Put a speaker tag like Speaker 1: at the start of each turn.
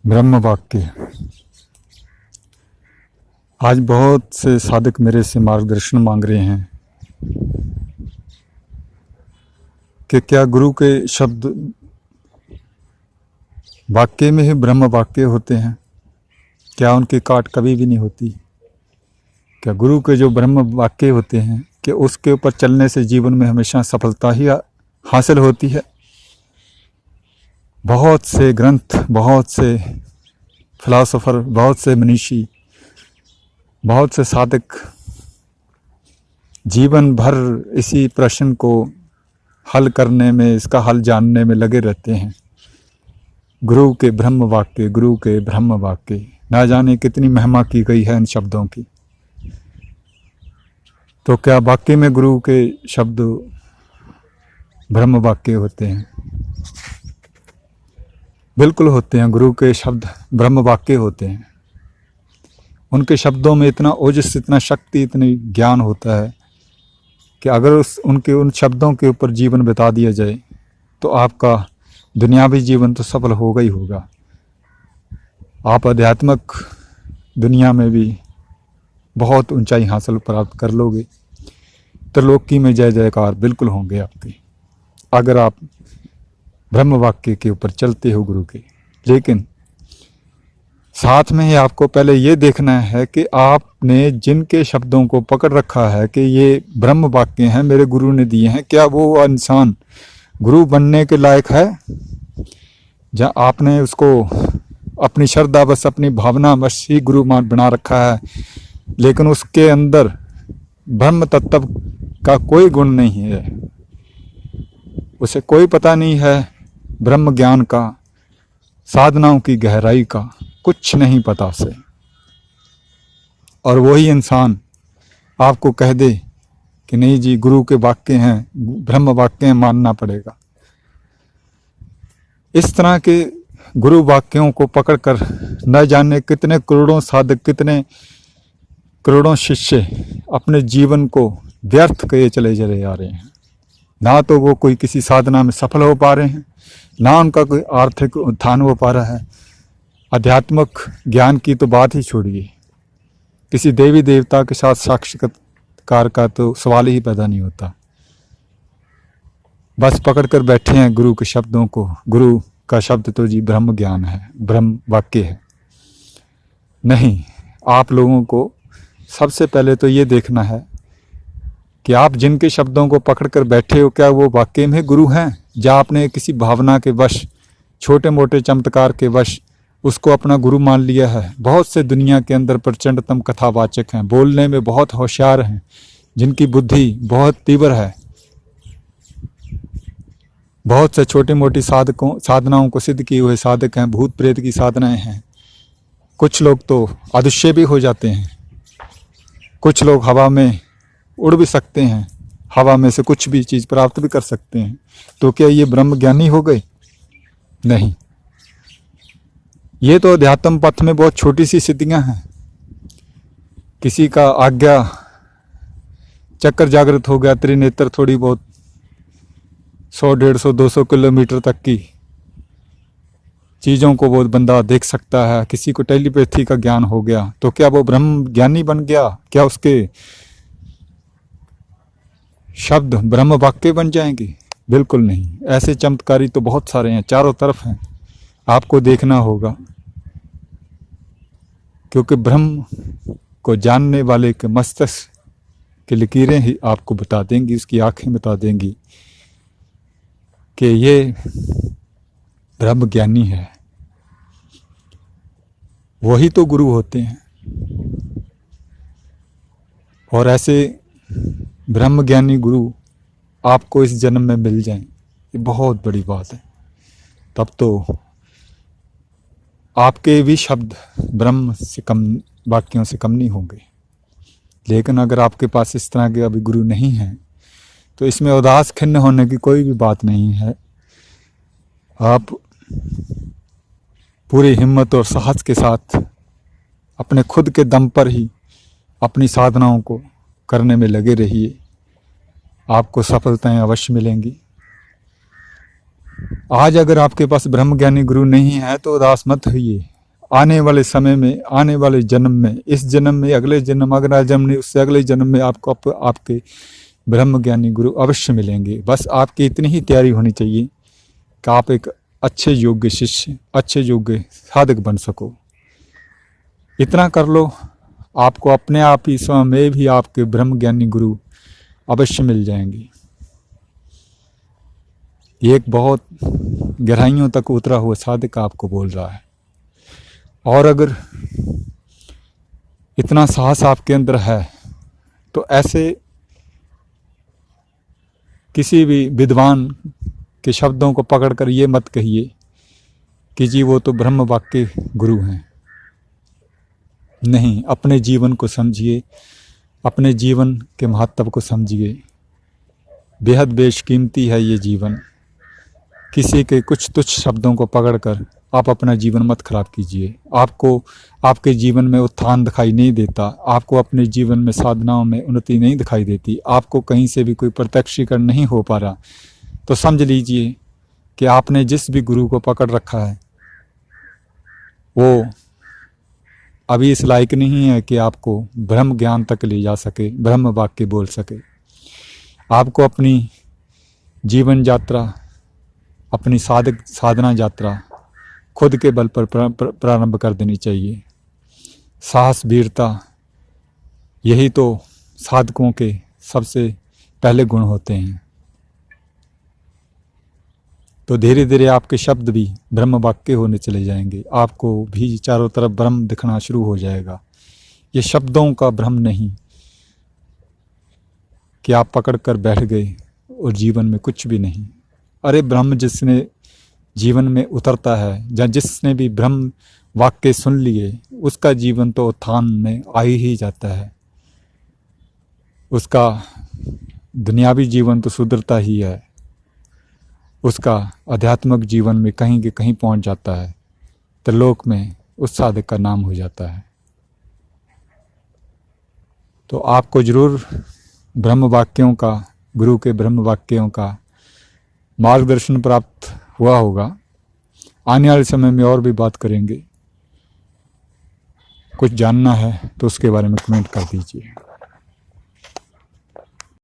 Speaker 1: ब्रह्म वाक्य। आज बहुत से साधक मेरे से मार्गदर्शन मांग रहे हैं कि क्या गुरु के शब्द वाक्य में ही ब्रह्म वाक्य होते हैं? क्या उनकी काट कभी भी नहीं होती? क्या गुरु के जो ब्रह्म वाक्य होते हैं कि उसके ऊपर चलने से जीवन में हमेशा सफलता ही हासिल होती है? बहुत से ग्रंथ, बहुत से फिलासफर, बहुत से मनीषी, बहुत से साधक जीवन भर इसी प्रश्न को हल करने में, इसका हल जानने में लगे रहते हैं। गुरु के ब्रह्म वाक्य, गुरु के ब्रह्म वाक्य, ना जाने कितनी महिमा की गई है इन शब्दों की। तो क्या वाक्य में गुरु के शब्द ब्रह्म वाक्य होते हैं? बिल्कुल होते हैं। गुरु के शब्द ब्रह्म वाक्य होते हैं। उनके शब्दों में इतना ओजस, इतना शक्ति, इतनी ज्ञान होता है कि अगर उन शब्दों के ऊपर जीवन बिता दिया जाए तो आपका दुनियावी जीवन तो सफल होगा ही होगा। आप आध्यात्मिक दुनिया में भी बहुत ऊंचाई हासिल प्राप्त कर लोगे। त्रिलोकी में जय जयकार बिल्कुल होंगे आपके, अगर आप ब्रह्म वाक्य के ऊपर चलते हो गुरु के। लेकिन साथ में ही आपको पहले ये देखना है कि आपने जिनके शब्दों को पकड़ रखा है कि ये ब्रह्म वाक्य हैं, मेरे गुरु ने दिए हैं, क्या वो इंसान गुरु बनने के लायक है? जहाँ आपने उसको अपनी श्रद्धा बस, अपनी भावना बस ही गुरु बना रखा है, लेकिन उसके अंदर ब्रह्म तत्व का कोई गुण नहीं है, उसे कोई पता नहीं है ब्रह्म ज्ञान का, साधनाओं की गहराई का, कुछ नहीं पता उसे। और वही इंसान आपको कह दे कि नहीं जी गुरु के वाक्य हैं, ब्रह्म वाक्य हैं, मानना पड़ेगा। इस तरह के गुरु वाक्यों को पकड़कर न जाने कितने करोड़ों साधक, कितने करोड़ों शिष्य अपने जीवन को व्यर्थ किए चले आ रहे हैं। ना तो वो कोई किसी साधना में सफल हो पा रहे हैं, ना उनका कोई आर्थिक उत्थान हो पा रहा है। आध्यात्मिक ज्ञान की तो बात ही छोड़िए, किसी देवी देवता के साथ साक्षात्कार का तो सवाल ही पैदा नहीं होता। बस पकड़ कर बैठे हैं गुरु के शब्दों को। गुरु का शब्द तो जी ब्रह्म ज्ञान है, ब्रह्म वाक्य है। नहीं, आप लोगों को सबसे पहले तो ये देखना है कि आप जिनके शब्दों को पकड़ कर बैठे हो, क्या वो वाकई में गुरु हैं, या आपने किसी भावना के वश, छोटे मोटे चमत्कार के वश उसको अपना गुरु मान लिया है। बहुत से दुनिया के अंदर प्रचंडतम कथावाचक हैं, बोलने में बहुत होशियार हैं, जिनकी बुद्धि बहुत तीव्र है। बहुत से छोटी मोटी साधनाओं को सिद्ध किए हुए साधक हैं, भूत प्रेत की साधनाएं हैं। कुछ लोग तो अदृश्य भी हो जाते हैं, कुछ लोग हवा में उड़ भी सकते हैं, हवा में से कुछ भी चीज़ प्राप्त भी कर सकते हैं। तो क्या ये ब्रह्म ज्ञानी हो गए? नहीं, ये तो अध्यात्म पथ में बहुत छोटी सी सिद्धियां हैं। किसी का आज्ञा चक्कर जागृत हो गया, त्रिनेत्र थोड़ी बहुत 100, 150, 200 किलोमीटर तक की चीज़ों को वो बंदा देख सकता है। किसी को टेलीपैथी का ज्ञान हो गया, तो क्या वो ब्रह्म ज्ञानी बन गया? क्या उसके शब्द ब्रह्म वाक्य बन जाएंगे? बिल्कुल नहीं। ऐसे चमत्कारी तो बहुत सारे हैं, चारों तरफ हैं, आपको देखना होगा। क्योंकि ब्रह्म को जानने वाले के मस्तिष्क की लकीरें ही आपको बता देंगी, उसकी आंखें बता देंगी कि ये ब्रह्म ज्ञानी है। वही तो गुरु होते हैं। और ऐसे ब्रह्म ज्ञानी गुरु आपको इस जन्म में मिल जाएं, ये बहुत बड़ी बात है। तब तो आपके भी शब्द ब्रह्म से कम, वाक्यों से कम नहीं होंगे। लेकिन अगर आपके पास इस तरह के अभी गुरु नहीं हैं, तो इसमें उदास खिन्न होने की कोई भी बात नहीं है। आप पूरी हिम्मत और साहस के साथ अपने खुद के दम पर ही अपनी साधनाओं को करने में लगे रहिए, आपको सफलताएं अवश्य मिलेंगी। आज अगर आपके पास ब्रह्म ज्ञानी गुरु नहीं है तो उदास मत होइए, आने वाले समय में, आने वाले जन्म में, इस जन्म में, अगले जन्म, अगला जन्म नहीं, उससे अगले जन्म में आपको आपके ब्रह्म ज्ञानी गुरु अवश्य मिलेंगे। बस आपकी इतनी ही तैयारी होनी चाहिए कि आप एक अच्छे योग्य शिष्य, अच्छे योग्य साधक बन सको। इतना कर लो, आपको अपने आप ही स्वयं में भी आपके ब्रह्म ज्ञानी गुरु अवश्य मिल जाएंगे। ये एक बहुत गहराइयों तक उतरा हुआ साधक आपको बोल रहा है। और अगर इतना साहस आपके अंदर है तो ऐसे किसी भी विद्वान के शब्दों को पकड़कर ये मत कहिए कि जी वो तो ब्रह्म वाक्य गुरु हैं। नहीं, अपने जीवन को समझिए, अपने जीवन के महत्व को समझिए। बेहद बेशकीमती है ये जीवन। किसी के कुछ तुच्छ शब्दों को पकड़कर आप अपना जीवन मत खराब कीजिए। आपको आपके जीवन में उत्थान दिखाई नहीं देता, आपको अपने जीवन में साधनाओं में उन्नति नहीं दिखाई देती, आपको कहीं से भी कोई प्रत्यक्षीकरण नहीं हो पा रहा, तो समझ लीजिए कि आपने जिस भी गुरु को पकड़ रखा है वो अभी इस लायक नहीं है कि आपको ब्रह्म ज्ञान तक ले जा सके, ब्रह्म वाक्य बोल सके। आपको अपनी जीवन यात्रा, अपनी साधना यात्रा खुद के बल पर प्रारंभ कर देनी चाहिए। साहस, वीरता, यही तो साधकों के सबसे पहले गुण होते हैं। तो धीरे धीरे आपके शब्द भी ब्रह्म वाक्य होने चले जाएंगे, आपको भी चारों तरफ ब्रह्म दिखना शुरू हो जाएगा। ये शब्दों का भ्रम नहीं कि आप पकड़ कर बैठ गए और जीवन में कुछ भी नहीं। अरे ब्रह्म जिसने जीवन में उतरता है, या जिसने भी ब्रह्म वाक्य सुन लिए, उसका जीवन तो उत्थान में आ ही जाता है। उसका दुनियावी जीवन तो सुधरता ही है, उसका आध्यात्मिक जीवन में कहीं के कहीं पहुंच जाता है, त्रिलोक में उस साधक का नाम हो जाता है। तो आपको जरूर ब्रह्म वाक्यों का, गुरु के ब्रह्म वाक्यों का मार्गदर्शन प्राप्त हुआ होगा। आने वाले समय में और भी बात करेंगे। कुछ जानना है तो उसके बारे में कमेंट कर दीजिए।